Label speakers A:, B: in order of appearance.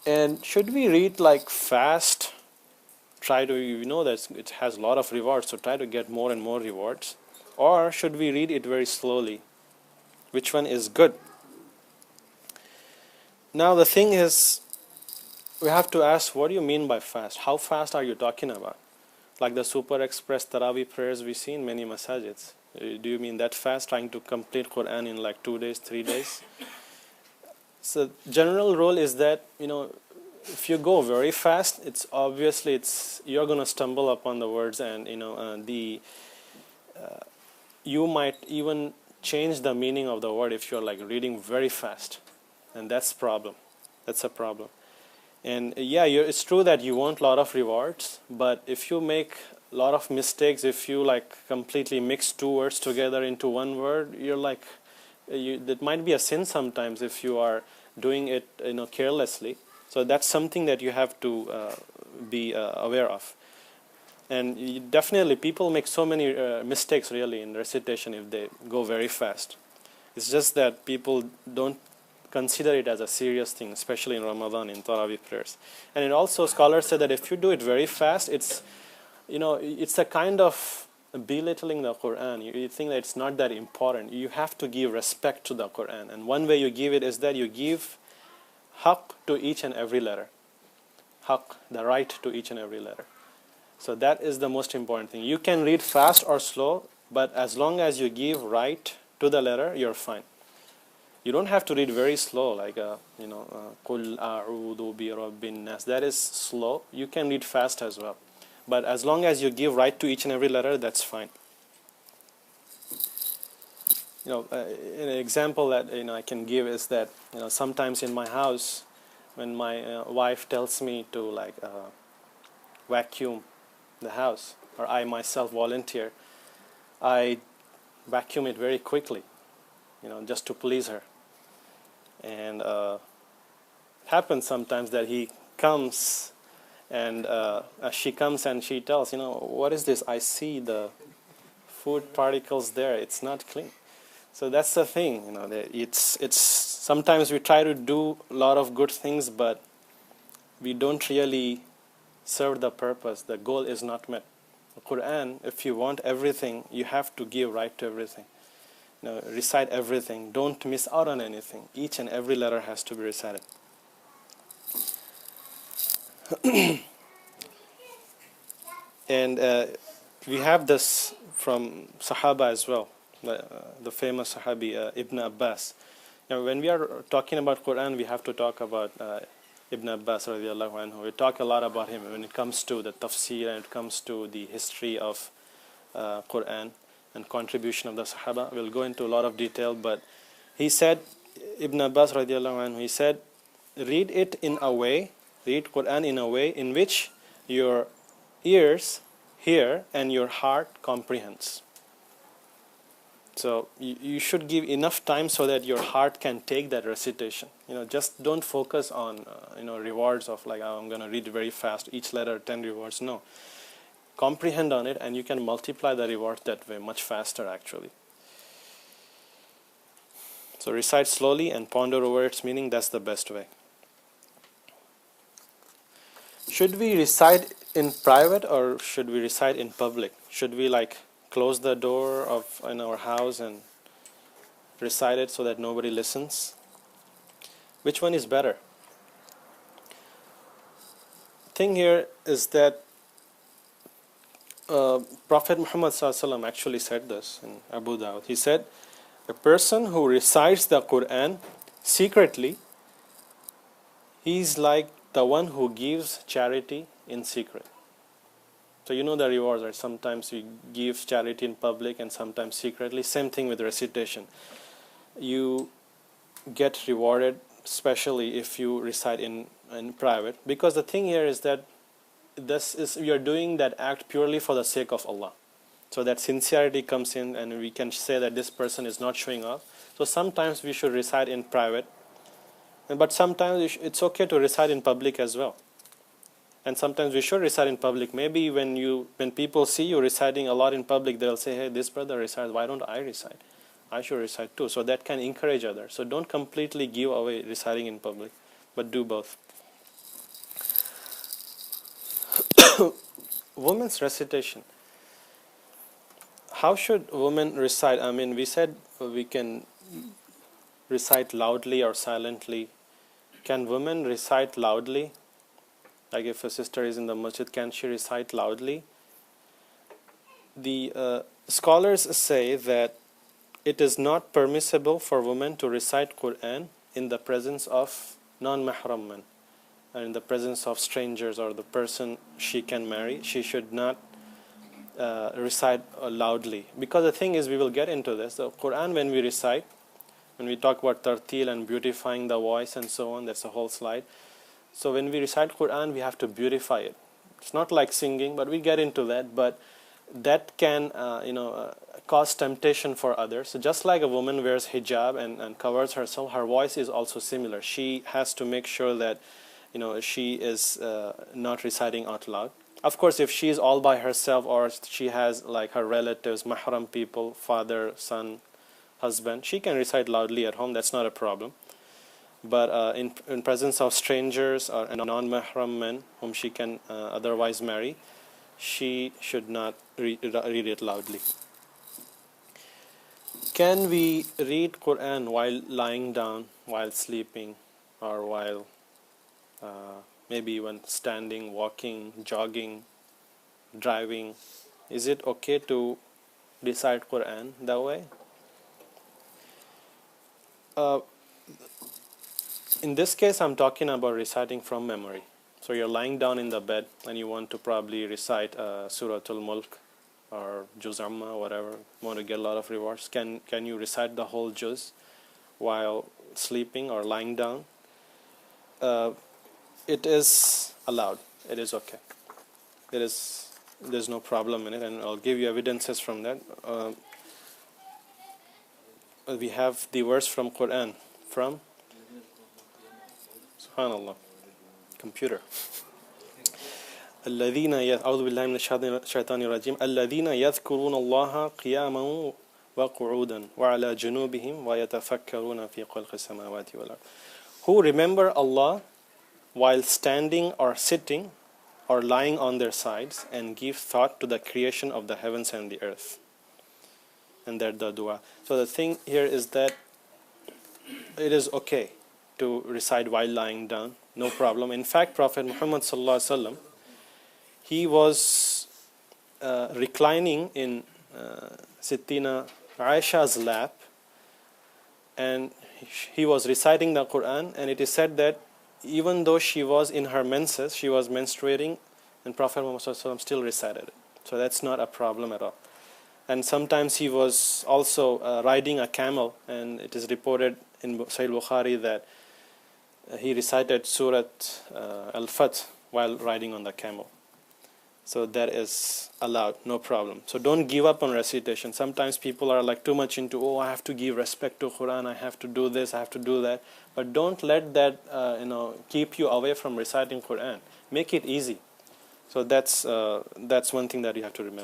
A: And should we read like fast? Try to, that it has a lot of rewards, so try to get more and more rewards. Or should we read it very slowly? Which one is good? Now the thing is, we have to ask, what do you mean by fast? How fast are you talking about? Like the Super Express Taraweeh prayers we see in many masajids. Do you mean that fast, trying to complete Quran in like 2 days, 3 days? So general rule is that, if you go very fast, it's obviously you're going to stumble upon the words, and you might even change the meaning of the word if you're like reading very fast, and that's problem. That's a problem. And yeah, it's true that you want a lot of rewards, but if you make a lot of mistakes, if you like completely mix two words together into one word, you're like, that might be a sin sometimes if you are doing it carelessly. So that's something that you have to be aware of. And definitely people make so many mistakes really in recitation if they go very fast. It's just that people don't consider it as a serious thing, especially in Ramadan, in Taraweeh prayers. And it also, scholars say that if you do it very fast, it's a kind of belittling the Quran. You think that it's not that important. You have to give respect to the Quran. And one way you give it is that you give haqq to each and every letter. Haqq, the right to each and every letter. So that is the most important thing. You can read fast or slow, but as long as you give right to the letter, you're fine. You don't have to read very slow, like Qul a'udhu bi rabbin nas. That is slow. You can read fast as well. But as long as you give right to each and every letter, that's fine. An example that I can give is that sometimes in my house, when my wife tells me to like vacuum the house, or I myself volunteer, I vacuum it very quickly, just to please her. And it happens sometimes that he comes and she comes and she tells, what is this? I see the food particles there. It's not clean. So that's the thing, that it's sometimes we try to do a lot of good things, but we don't really serve the purpose. The goal is not met. The Quran, if you want everything, you have to give right to everything. Recite everything. Don't miss out on anything. Each and every letter has to be recited. And we have this from Sahaba as well, the famous Sahabi Ibn Abbas. When we are talking about Quran, we have to talk about Ibn Abbas radiallahu anhu. We talk a lot about him when it comes to the tafsir and it comes to the history of Quran and contribution of the Sahaba. We'll go into a lot of detail, but he said, Ibn Abbas radiallahu anhu, he said, read Quran in a way in which your ears hear and your heart comprehends. So you should give enough time so that your heart can take that recitation. Just don't focus on rewards of like, I'm going to read very fast, each letter 10 rewards. No. Comprehend on it, and you can multiply the rewards that way much faster actually. So recite slowly and ponder over its meaning. That's the best way. Should we recite in private or should we recite in public? Should we like close the door in our house and recite it so that nobody listens? Which one is better? Thing here is that Prophet Muhammad ﷺ actually said this in Abu Dawud. He said, a person who recites the Quran secretly, he's like the one who gives charity in secret. So the rewards, right? Sometimes we give charity in public and sometimes secretly. Same thing with recitation. You get rewarded, especially if you recite in private. Because the thing here is that you're doing that act purely for the sake of Allah. So that sincerity comes in, and we can say that this person is not showing off. So sometimes we should recite in private, but sometimes it's okay to recite in public as well. And sometimes we should recite in public. Maybe when people see you reciting a lot in public, they'll say, hey, this brother recites, why don't I recite? I should recite too. So that can encourage others. So don't completely give away reciting in public. but do both. Women's recitation. How should women recite? I mean, we said we can recite loudly or silently. Can women recite loudly? Like if a sister is in the masjid, can she recite loudly? The scholars say that it is not permissible for women to recite Quran in the presence of non-mahram men, in the presence of strangers or the person she can marry. She should not recite loudly, because the thing is, we will get into this. The Quran, when we recite, when we talk about tartil and beautifying the voice and so on, that's a whole slide. So when we recite Quran, we have to beautify it. It's not like singing, but we get into that. But that can cause temptation for others. So just like a woman wears hijab and covers herself, her voice is also similar. She has to make sure that she is not reciting out loud. Of course, if she is all by herself, or she has like her relatives, mahram people, father, son, husband, she can recite loudly at home. That's not a problem. But in presence of strangers or non-mahram men whom she can otherwise marry, she should not read it loudly. Can we read Quran while lying down, while sleeping, or while maybe when standing, walking, jogging, driving? Is it okay to recite Quran that way? In this case, I'm talking about reciting from memory. So you're lying down in the bed and you want to probably recite Suratul Mulk or Juz Amma, whatever. You want to get a lot of rewards. Can you recite the whole Juz while sleeping or lying down? It is allowed. It is okay. There's no problem in it, and I'll give you evidences from that. We have the verse from Quran, from Subhanallah, computer. الذين أعوذ بالله من الشيطان الرجيم الذين يذكرون الله قياما وقعودا وعلى جنوبهم ويتفكرون في خلق السماوات والأرض. Who remember Allah while standing or sitting or lying on their sides and give thought to the creation of the heavens and the earth. And that the dua. So the thing here is that it is okay to recite while lying down, no problem. In fact, Prophet Muhammad sallallahu alaihi wasallam, he was reclining in Sittina Aisha's lap, and he was reciting the Quran, and it is said that even though she was in her menses, she was menstruating, and Prophet Muhammad sallallahu alaihi wasallam still recited it. So that's not a problem at all. And sometimes he was also riding a camel, and it is reported in Sahih Bukhari that he recited Surat Al-Fath while riding on the camel. So that is allowed, no problem. So don't give up on recitation. Sometimes people are like too much into, I have to give respect to Quran, I have to do this, I have to do that. But don't let that keep you away from reciting Quran. Make it easy. So that's one thing that you have to remember.